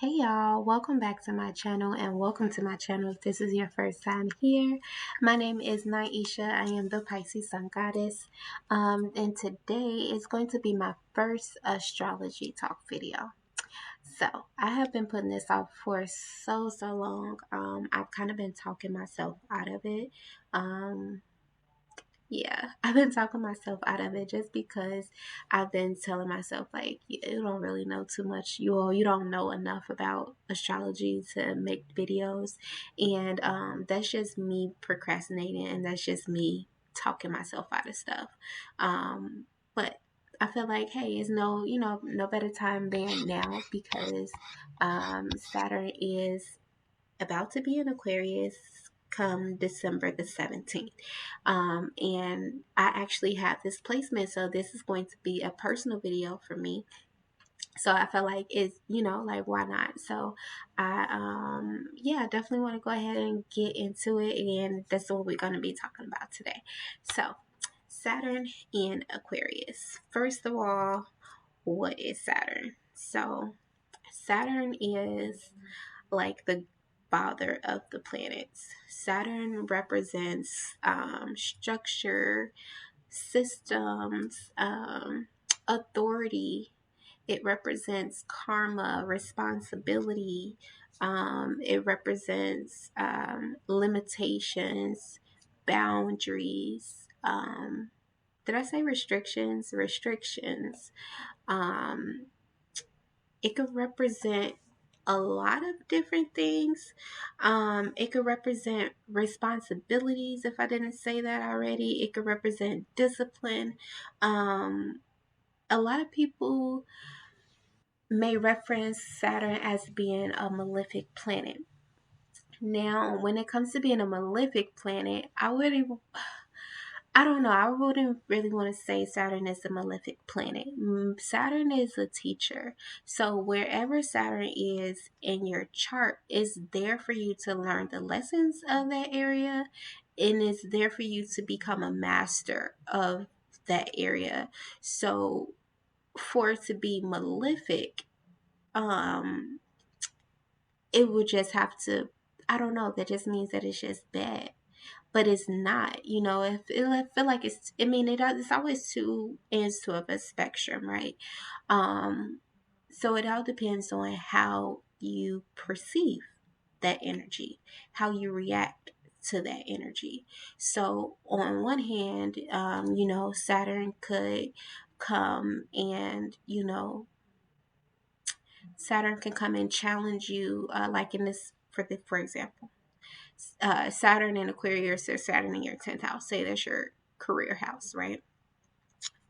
Hey y'all, welcome back to my channel and welcome to my channel if this is your first time here. My name is Naisha. I am the Pisces Sun Goddess. And today is going to be my first astrology talk video. So I have been putting this off for so long. I've kind of been talking myself out of it. Yeah, I've been talking myself out of it just because I've been telling myself like you don't really know too much. You don't know enough about astrology to make videos, and that's just me procrastinating, and that's just me talking myself out of stuff. But I feel like hey, it's no better time than now because Saturn is about to be in Aquarius come December the 17th. And I actually have this placement, so this is going to be a personal video for me. So I felt like it's, like why not? So I definitely want to go ahead and get into it, and that's what we're going to be talking about today. So Saturn in Aquarius. First of all, what is Saturn? So Saturn is like the father of the planets. Saturn represents structure, systems, authority. It represents karma, responsibility. It represents limitations, boundaries. Did I say restrictions? Restrictions. Um, it could represent a lot of different things. It could represent responsibilities, if I didn't say that already. It could represent discipline. A lot of people may reference Saturn as being a malefic planet. Now, when it comes to being a malefic planet, I don't know. I wouldn't really want to say Saturn is a malefic planet. Saturn is a teacher. So wherever Saturn is in your chart, is there for you to learn the lessons of that area, and it's there for you to become a master of that area. So for it to be malefic, um, it would just have to, I don't know, that just means that it's just bad, but it's not. I feel like it's always two ends to a spectrum, right? So it all depends on how you perceive that energy, how you react to that energy. So on one hand, Saturn could come and Saturn can come and challenge you, like in this, for example, Saturn in Aquarius or Saturn in your 10th house. Say that's your career house, right?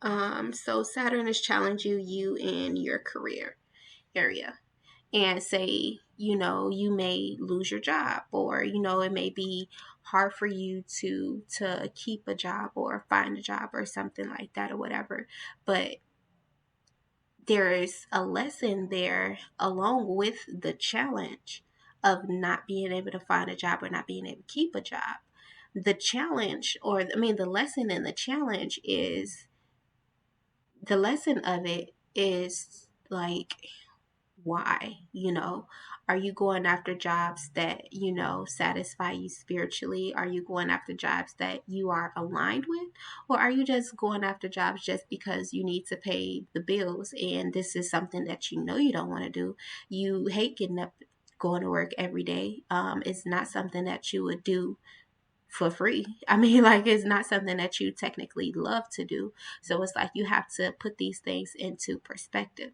So Saturn is challenging you in your career area, and say, you may lose your job, or it may be hard for you to keep a job or find a job or something like that or whatever. But there is a lesson there along with the challenge of not being able to find a job or not being able to keep a job. The challenge, the lesson in the challenge is the lesson of it is like, why? Are you going after jobs that satisfy you spiritually? Are you going after jobs that you are aligned with, or are you just going after jobs just because you need to pay the bills and this is something that you don't want to do? You hate getting up, going to work every day. It's not something that you would do for free. Like, it's not something that you technically love to do. So it's like you have to put these things into perspective.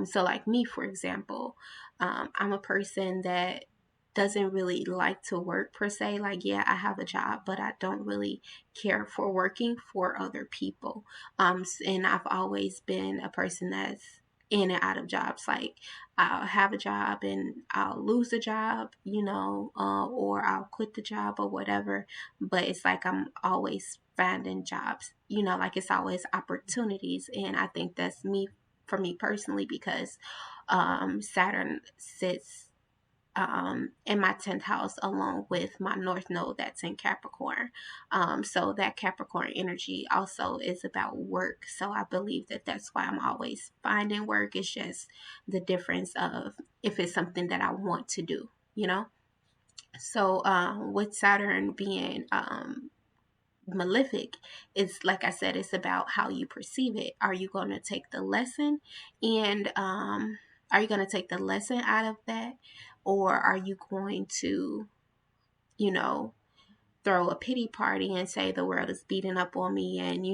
So like me, for example, I'm a person that doesn't really like to work per se. Like, yeah, I have a job, but I don't really care for working for other people. And I've always been a person that's in and out of jobs. Like, I'll have a job and I'll lose a job, or I'll quit the job or whatever. But it's like I'm always finding jobs, like it's always opportunities. And I think that's me, for me personally, because Saturn sits in my 10th house, along with my North Node that's in Capricorn. So that Capricorn energy also is about work. So I believe that that's why I'm always finding work. It's just the difference of if it's something that I want to do, you know? So with Saturn being malefic, it's like I said, it's about how you perceive it. Are you going to take the lesson and are you going to take the lesson out of that, or are you going to, you know, throw a pity party and say the world is beating up on me and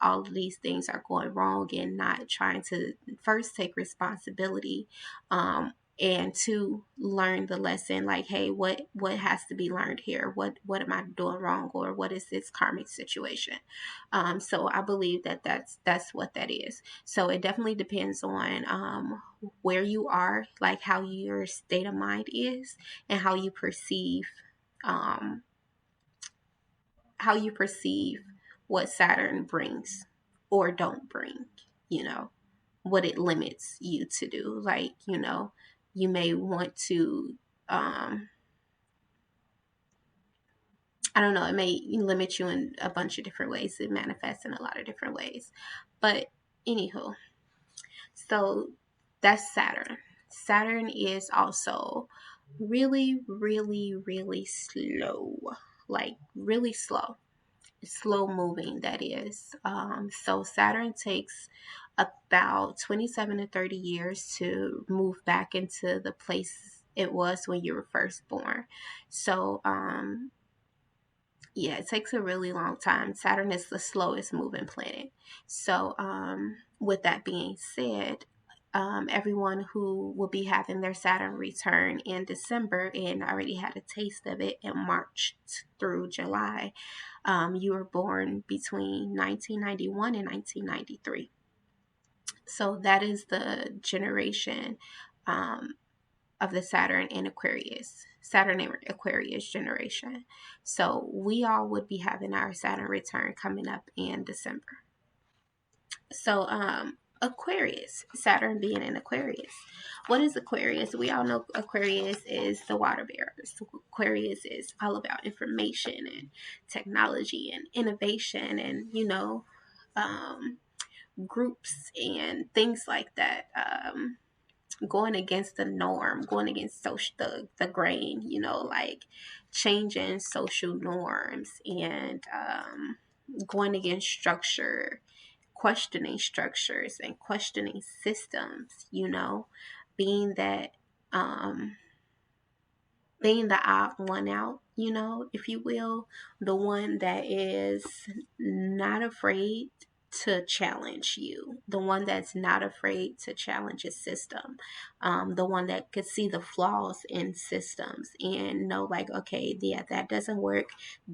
all of these things are going wrong, and not trying to first take responsibility, and to learn the lesson, like, hey, what has to be learned here, what am I doing wrong, or what is this karmic situation. So I believe that that's what that is. So it definitely depends on where you are, like how your state of mind is, and um how you perceive what Saturn brings or don't bring, you know, what it limits you to do. Like, you may want to, I don't know, it may limit you in a bunch of different ways. It manifests in a lot of different ways. But anywho, so that's Saturn. Saturn is also really, really, really slow, like really slow moving, that is. So Saturn takes about 27 to 30 years to move back into the place it was when you were first born. So yeah, it takes a really long time. Saturn is the slowest moving planet. So with that being said, everyone who will be having their Saturn return in December and already had a taste of it in March through July, you were born between 1991 and 1993. So that is the generation of the Saturn and Aquarius generation. So we all would be having our Saturn return coming up in December. So Aquarius, Saturn being in Aquarius. What is Aquarius? We all know Aquarius is the water bearers. Aquarius is all about information and technology and innovation, and um, groups and things like that. Going against the norm, going against the grain, like changing social norms, and going against structure, questioning structures and questioning systems, being that um being the odd one out, if you will, the one that is not afraid to challenge you, the one that's not afraid to challenge a system, the one that could see the flaws in systems and know, like, okay, yeah, that doesn't work.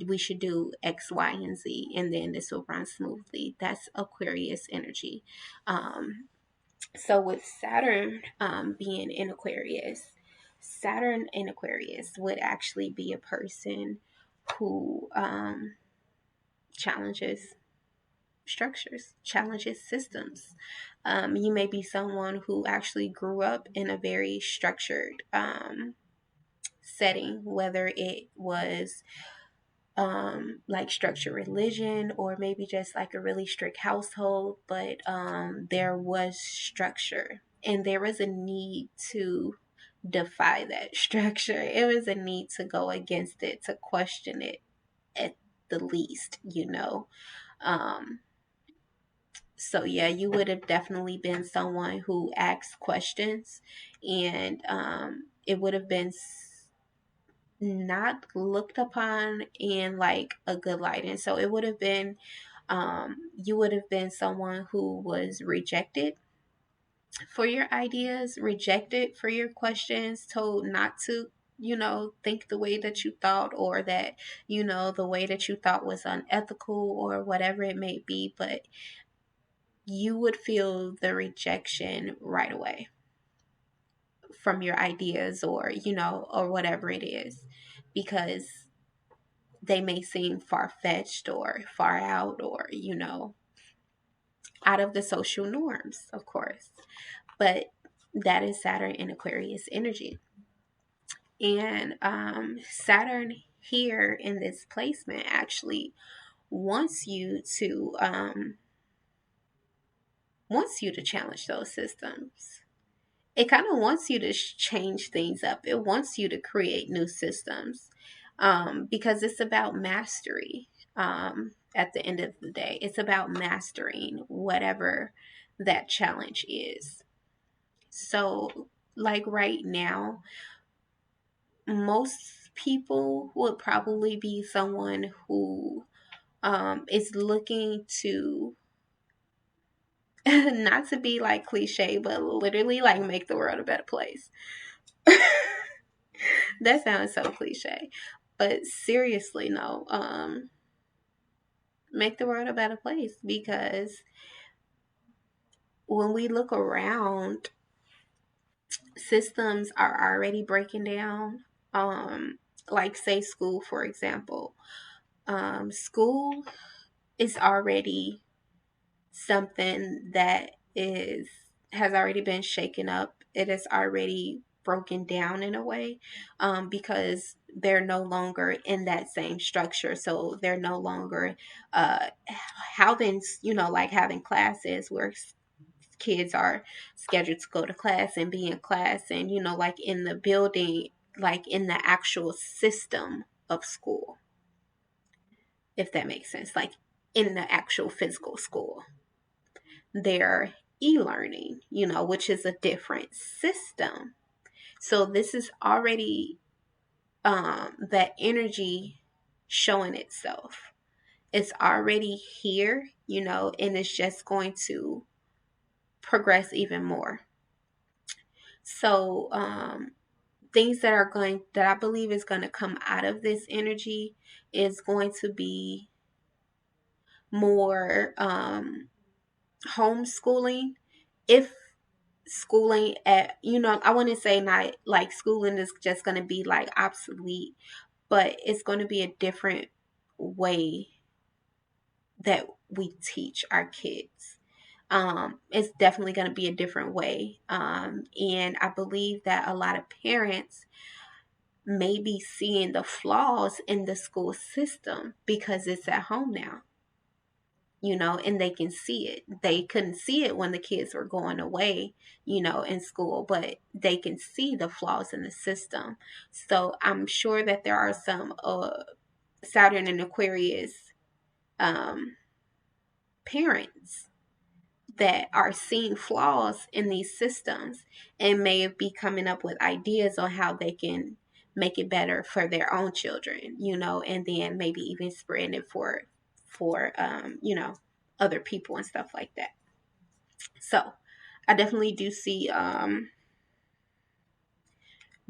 We should do X, Y, and Z, and then this will run smoothly. That's Aquarius energy. So with Saturn being in Aquarius, Saturn in Aquarius would actually be a person who challenges structures, challenges systems. You may be someone who actually grew up in a very structured setting, whether it was like structured religion, or maybe just like a really strict household, but there was structure and there was a need to defy that structure. It was a need to go against it, to question it at the least, um so yeah, you would have definitely been someone who asked questions, and it would have been not looked upon in like a good light. And so it would have been, you would have been someone who was rejected for your ideas, rejected for your questions, told not to, think the way that you thought, or that, the way that you thought was unethical, or whatever it may be. But you would feel the rejection right away from your ideas, or, or whatever it is, because they may seem far-fetched or far out, or out of the social norms, of course. But that is Saturn in Aquarius energy. And Saturn here in this placement actually wants you to challenge those systems. It kind of wants you to change things up. It wants you to create new systems, because it's about mastery. At the end of the day, it's about mastering whatever that challenge is. So, like right now, most people would probably be someone who is looking to not to be like cliche, but literally like make the world a better place. That sounds so cliche, but seriously, no. Make the world a better place, because when we look around, systems are already breaking down. Like say school, for example. School is already something that is has already been shaken up. It is already broken down in a way, because they're no longer in that same structure. So they're no longer having, like having classes where kids are scheduled to go to class and be in class, and like in the building, like in the actual system of school, if that makes sense, like in the actual physical school. Their e-learning, which is a different system. So this is already that energy showing itself. It's already here, and it's just going to progress even more. So things that I believe is going to come out of this energy is going to be more homeschooling. If schooling at, I wouldn't say not like schooling is just going to be like obsolete, but it's going to be a different way that we teach our kids. It's definitely going to be a different way. And I believe that a lot of parents may be seeing the flaws in the school system because it's at home now, and they can see it. They couldn't see it when the kids were going away, in school, but they can see the flaws in the system. So I'm sure that there are some Saturn and Aquarius um, parents that are seeing flaws in these systems and may be coming up with ideas on how they can make it better for their own children, and then maybe even spreading it for other people and stuff like that. So I definitely do see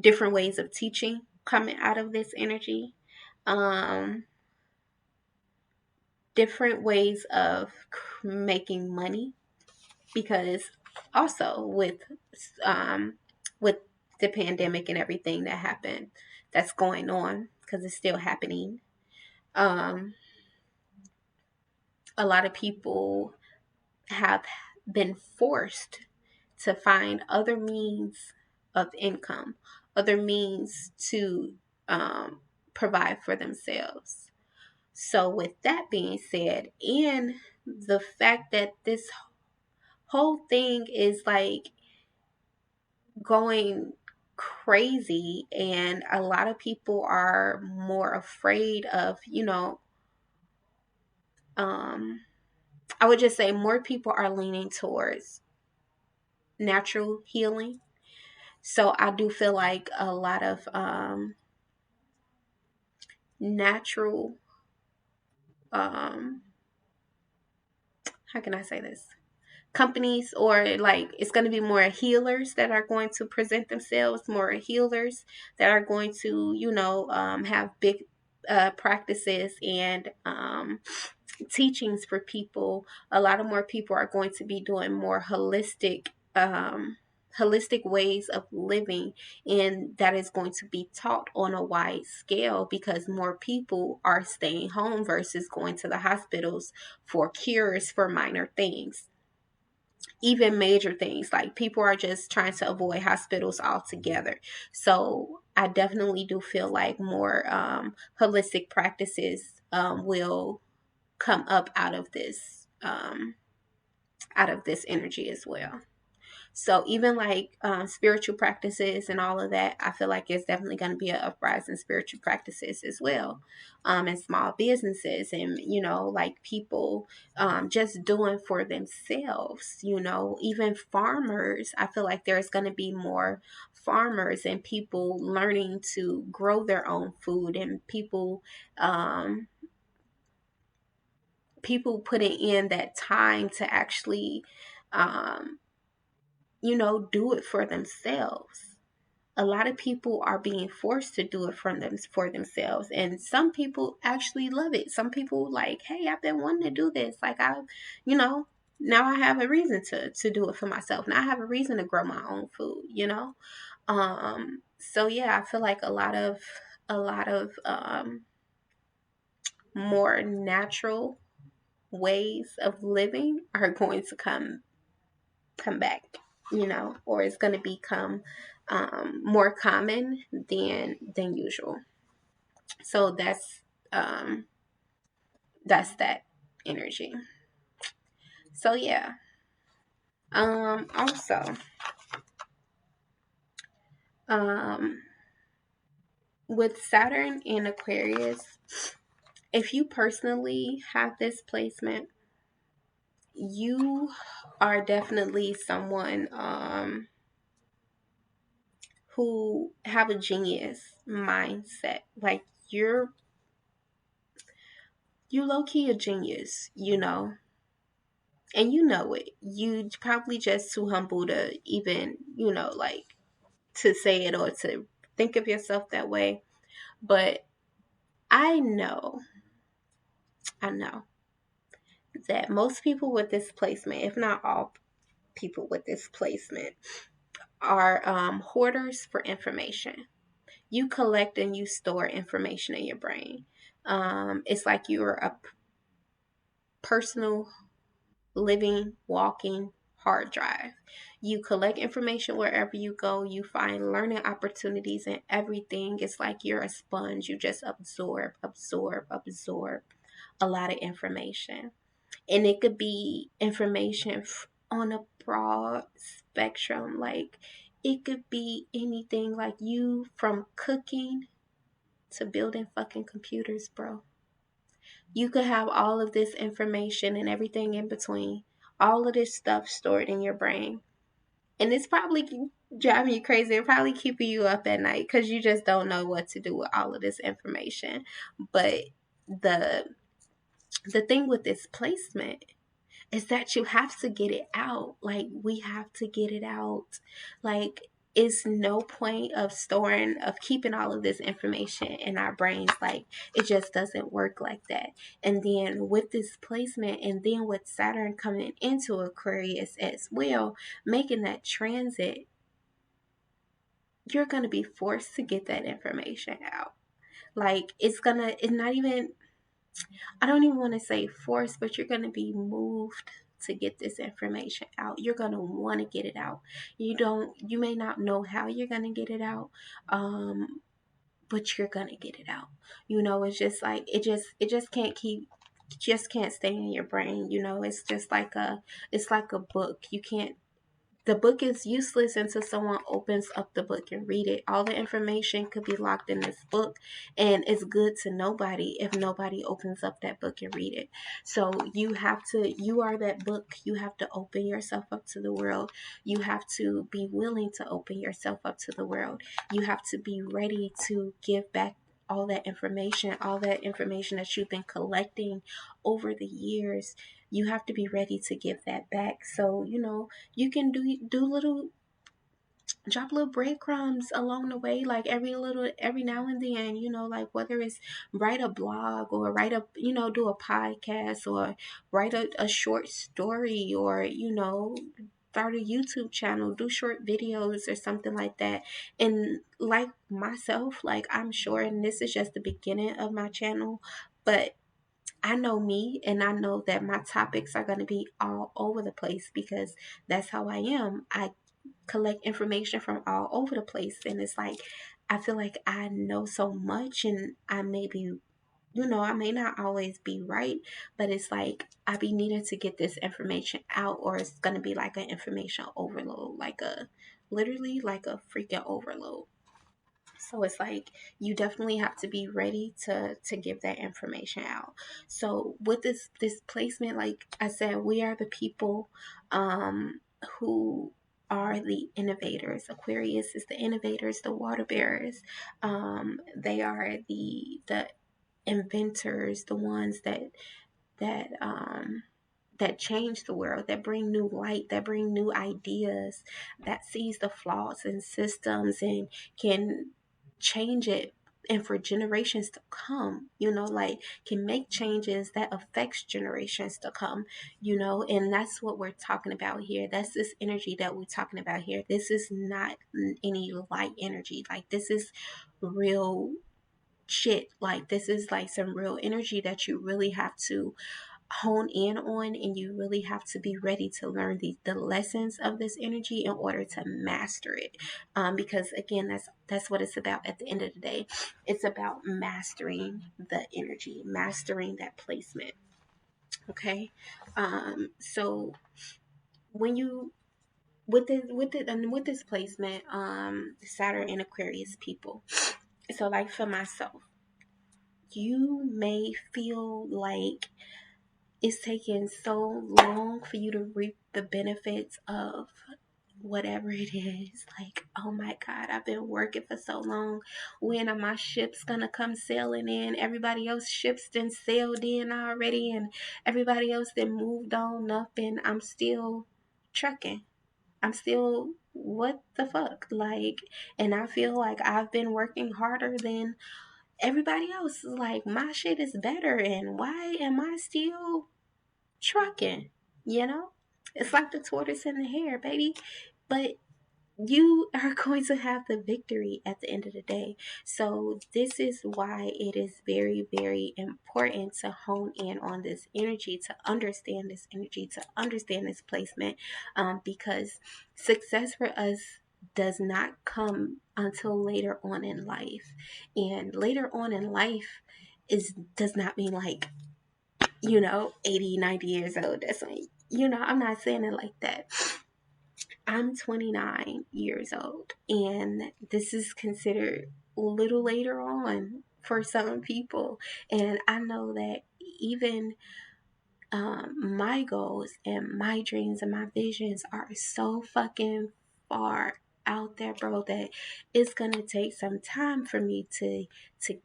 different ways of teaching coming out of this energy. Um, Different ways of making money, because also um, with the pandemic and everything that happened, that's going on, because it's still happening. Um, a lot of people have been forced to find other means of income, other means to provide for themselves. So, with that being said, and the fact that this whole thing is like going crazy, and a lot of people are more afraid of, um, I would just say more people are leaning towards natural healing. So I do feel like a lot of natural, um, how can I say this? Companies, or like it's going to be more healers that are going to present themselves, more healers that are going to, have big practices and teachings for people. A lot of more people are going to be doing more holistic ways of living, and that is going to be taught on a wide scale because more people are staying home versus going to the hospitals for cures for minor things. Even major things, like people are just trying to avoid hospitals altogether. So I definitely do feel like more holistic practices will come up out of this energy as well. So even like spiritual practices and all of that, I feel like it's definitely going to be an uprising spiritual practices as well, and small businesses, and like people just doing for themselves. Even farmers. I feel like there's going to be more farmers and people learning to grow their own food, and people putting in that time to actually um, do it for themselves. A lot of people are being forced to do it for themselves, and some people actually love it. Some people like, hey, I've been wanting to do this. Like you know, now I have a reason to do it for myself. Now I have a reason to grow my own food. So yeah, I feel like a lot of more natural ways of living are going to come back, or it's going to become more common than usual. So um, that's that energy. So yeah. Also, um, with Saturn in Aquarius, if you personally have this placement, you are definitely someone who have a genius mindset. Like you low key a genius. And you know it. You probably just too humble to even, like to say it or to think of yourself that way. But I know, I know that most people with this placement, if not all people with this placement, are hoarders for information. You collect and you store information in your brain. It's like you're a personal living, walking hard drive. You collect information wherever you go. You find learning opportunities and everything. It's like you're a sponge. You just absorb a lot of information. And it could be information on a broad spectrum. Like it could be anything, like you from cooking to building fucking computers, bro. You could have all of this information and everything in between, all of this stuff stored in your brain. And it's probably driving you crazy and probably keeping you up at night because you just don't know what to do with all of this information. But the the thing with this placement is that you have to get it out. Like, we have to get it out. Like, it's no point of keeping all of this information in our brains. Like, it just doesn't work like that. And then with this placement, and then with Saturn coming into Aquarius as well, making that transit, you're going to be forced to get that information out. Like, it's not even, I don't even want to say force, but you're going to be moved to get this information out. You're going to want to get it out. You may not know how you're going to get it out. But you're going to get it out. It's just like, just can't stay in your brain. It's just like it's like a book. The book is useless until someone opens up the book and read it. All the information could be locked in this book, and it's good to nobody if nobody opens up that book and read it. So you are that book. You have to open yourself up to the world. You have to be willing to open yourself up to the world. You have to be ready to give back all that information that you've been collecting over the years. You have to be ready to give that back. So, you can do little drop little breadcrumbs along the way, like every now and then, like whether it's write a blog or write a do a podcast or write a short story, or start a YouTube channel, do short videos or something like that. And like myself, like I'm sure, and this is just the beginning of my channel, but I know me, and I know that my topics are going to be all over the place because that's how I am. I collect information from all over the place, and it's like I feel like I know so much, and I may be, you know, I may not always be right, but it's like I be needing to get this information out, or it's gonna be like an information overload, like a literally like a freaking overload. So it's like you definitely have to be ready to give that information out. So with this placement, like I said, we are the people who are the innovators. Aquarius is the innovators, the water bearers. They are the inventors, the ones that that change the world, that bring new light, that bring new ideas, that sees the flaws in systems and can change it, and for generations to come, you know, like can make changes that affects generations to come, you know. And that's what we're talking about here. That's this energy that we're talking about here. This is not any light energy. Like this is real shit. Like this is like some real energy that you really have to hone in on, and you really have to be ready to learn the lessons of this energy in order to master it. Because again, that's what it's about at the end of the day. It's about mastering the energy, mastering that placement. Okay. So when you with this placement, Saturn and Aquarius people, so like for myself, you may feel like it's taking so long for you to reap the benefits of whatever it is. Like, oh my God, I've been working for so long. When are my ships gonna come sailing in? Everybody else ships then sailed in already, and everybody else then moved on up, and I'm still trucking. I'm still, what the fuck? Like, and I feel like I've been working harder than everybody else. Like, my shit is better, and why am I still trucking, you know? It's like the tortoise and the hare, baby. But you are going to have the victory at the end of the day. So this is why it is very, very important to hone in on this energy, to understand this energy, to understand this placement, because success for us does not come until later on in life. And later on in life is does not mean like, you know, 80, 90 years old. That's when, you know, I'm not saying it like that. I'm 29 years old, and this is considered a little later on for some people. And I know that even my goals and my dreams and my visions are so fucking far out there, bro, that it's gonna take some time for me to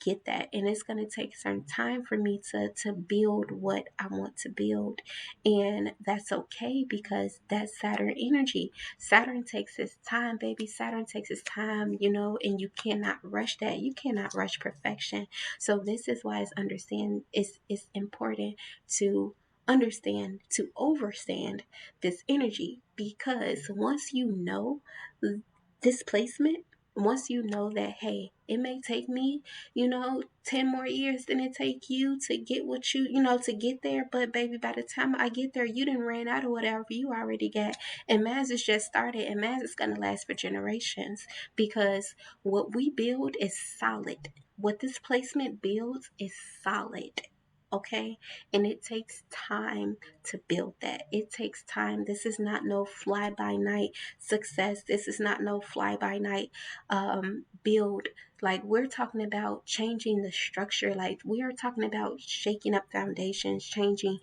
get that, and it's gonna take some time for me to build what I want to build. And that's okay, because that's Saturn energy. Saturn takes its time, baby. Saturn takes its time, you know, and you cannot rush that. You cannot rush perfection. So this is why it's important to understand, to overstand this energy, because once you know this placement, once you know that, hey, it may take me, you know, 10 more years than it take you to get what you know, to get there, but baby, by the time I get there, you didn't ran out of whatever you already got, and Maz is just started, and Maz is going to last for generations, because what we build is solid. What this placement builds is solid. Okay, and it takes time to build that. It takes time. This is not no fly by night success. This is not no fly by night build. Like, we're talking about changing the structure. Like, we are talking about shaking up foundations, changing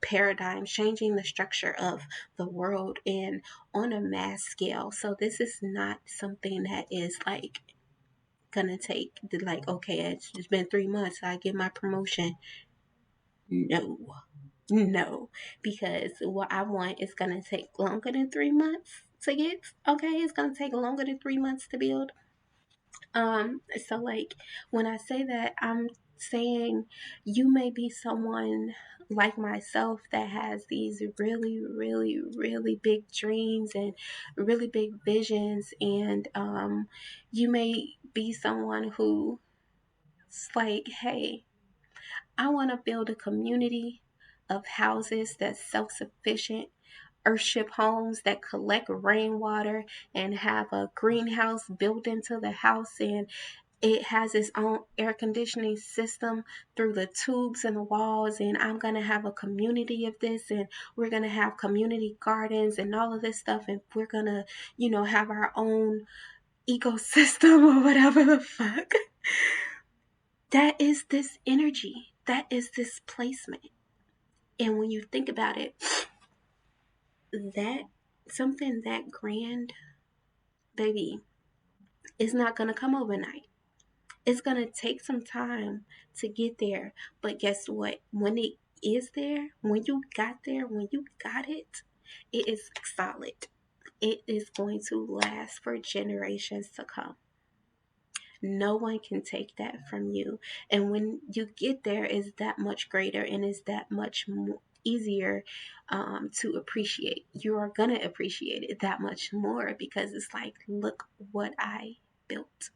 paradigms, changing the structure of the world, and on a mass scale. So this is not something that is like gonna take like, okay, it's been 3 months, I get my promotion. No, no, because what I want is gonna take longer than 3 months to get. Okay, it's gonna take longer than 3 months to build. So like when I say that, I'm saying you may be someone like myself that has these really, really, really big dreams and really big visions, and you may be someone who's like, hey, I want to build a community of houses that's self sufficient. earthship homes that collect rainwater and have a greenhouse built into the house, and it has its own air conditioning system through the tubes in the walls. And I'm going to have a community of this, and we're going to have community gardens and all of this stuff, and we're going to, have our own ecosystem or whatever the fuck. That is this energy. That is this placement. And when you think about it, that something that grand, baby, is not going to come overnight. It's going to take some time to get there. But guess what? When it is there, when you got there, when you got it, it is solid. It is going to last for generations to come. No one can take that from you. And when you get there, it's that much greater and is that much more easier to appreciate. You are going to appreciate it that much more because it's like, look what I built.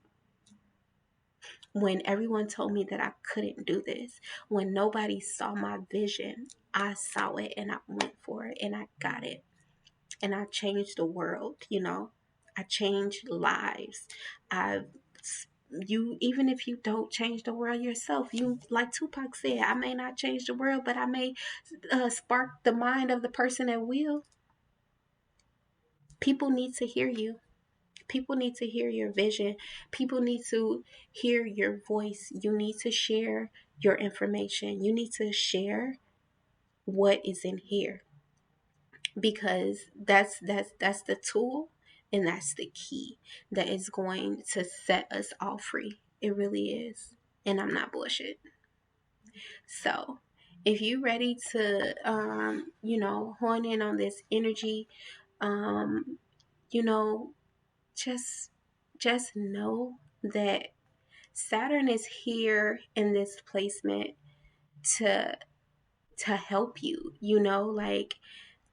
When everyone told me that I couldn't do this, when nobody saw my vision, I saw it and I went for it and I got it. And I changed the world. I changed lives. I've you Even if you don't change the world yourself, you, like Tupac said, I may not change the world, but I may spark the mind of the person that will. People need to hear you. People need to hear your vision. People need to hear your voice. You need to share your information. You need to share what is in here, because that's the tool and that's the key that is going to set us all free. It really is. And I'm not bullshit. So if you're ready to hone in on this energy, um you know just know that Saturn is here in this placement to help you. Like,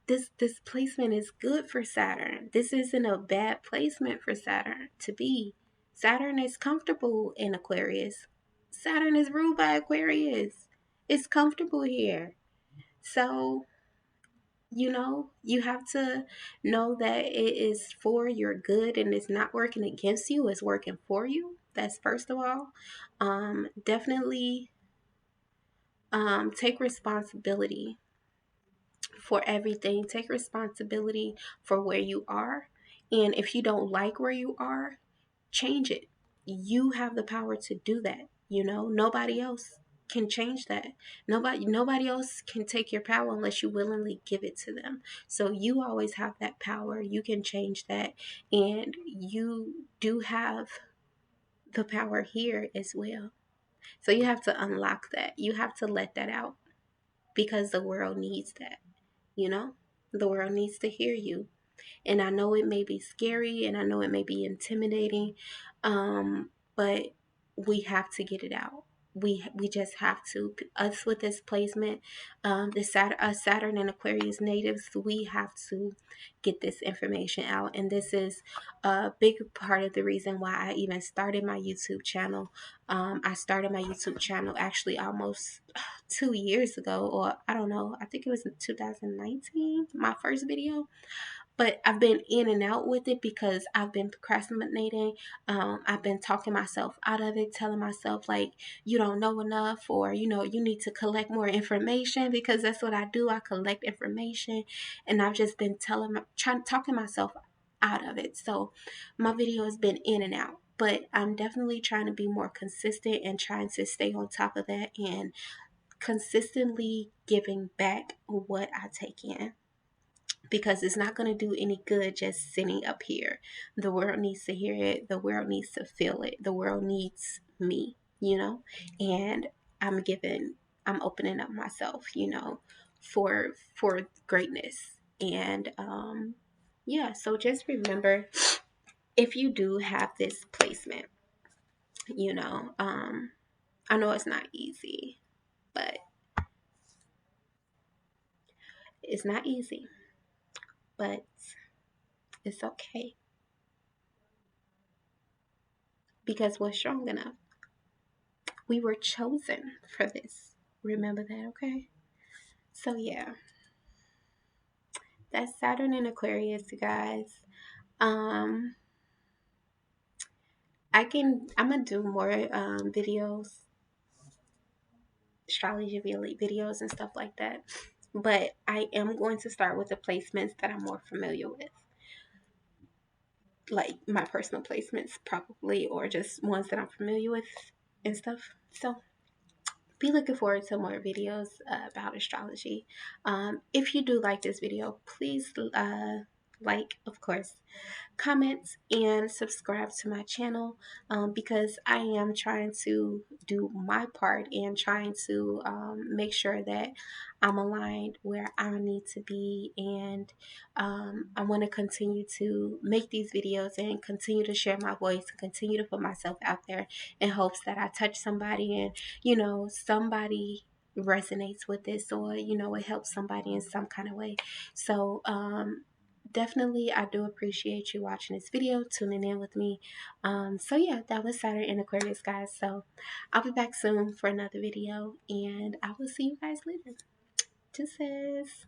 this placement is good for Saturn. This isn't a bad placement for Saturn to be. Saturn is comfortable in Aquarius. Saturn is ruled by Aquarius. It's comfortable here. So, you have to know that it is for your good and it's not working against you, it's working for you. That's first of all. Definitely take responsibility for everything. Take responsibility for where you are. And if you don't like where you are, change it. You have the power to do that. Nobody else can change that. Nobody else can take your power unless you willingly give it to them. So you always have that power. You can change that. And you do have the power here as well. So you have to unlock that. You have to let that out because the world needs that. You know, the world needs to hear you. And I know it may be scary and I know it may be intimidating, but we have to get it out. We just have to. Us with this placement, us Saturn and Aquarius natives, we have to get this information out. And this is a big part of the reason why I even started my YouTube channel. I started my YouTube channel actually almost 2 years ago, or I don't know, I think it was in 2019, my first video. But I've been in and out with it because I've been procrastinating. I've been talking myself out of it, telling myself like, you don't know enough, or you need to collect more information, because that's what I do. I collect information, and I've just been talking myself out of it. So my video has been in and out, but I'm definitely trying to be more consistent and trying to stay on top of that and consistently giving back what I take in, because it's not going to do any good just sitting up here. The world needs to hear it. The world needs to feel it. The world needs me. And I'm opening up myself, for greatness. And yeah, so just remember, if you do have this placement, I know it's not easy, but it's not easy, but it's okay, because we're strong enough. We were chosen for this. Remember that, okay? So, yeah. That's Saturn in Aquarius, you guys. Um, I'm gonna do more videos, astrology videos and stuff like that. But I am going to start with the placements that I'm more familiar with, like my personal placements, probably, or just ones that I'm familiar with and stuff. So be looking forward to more videos about astrology. If you do like this video, please like, of course, comment and subscribe to my channel, because I am trying to do my part and trying to make sure that I'm aligned where I need to be, and I want to continue to make these videos and continue to share my voice and continue to put myself out there in hopes that I touch somebody, and somebody resonates with this, or it helps somebody in some kind of way. So definitely, I do appreciate you watching this video, tuning in with me. So yeah, that was Saturn in Aquarius, guys. So I'll be back soon for another video, and I will see you guys later. Deuces.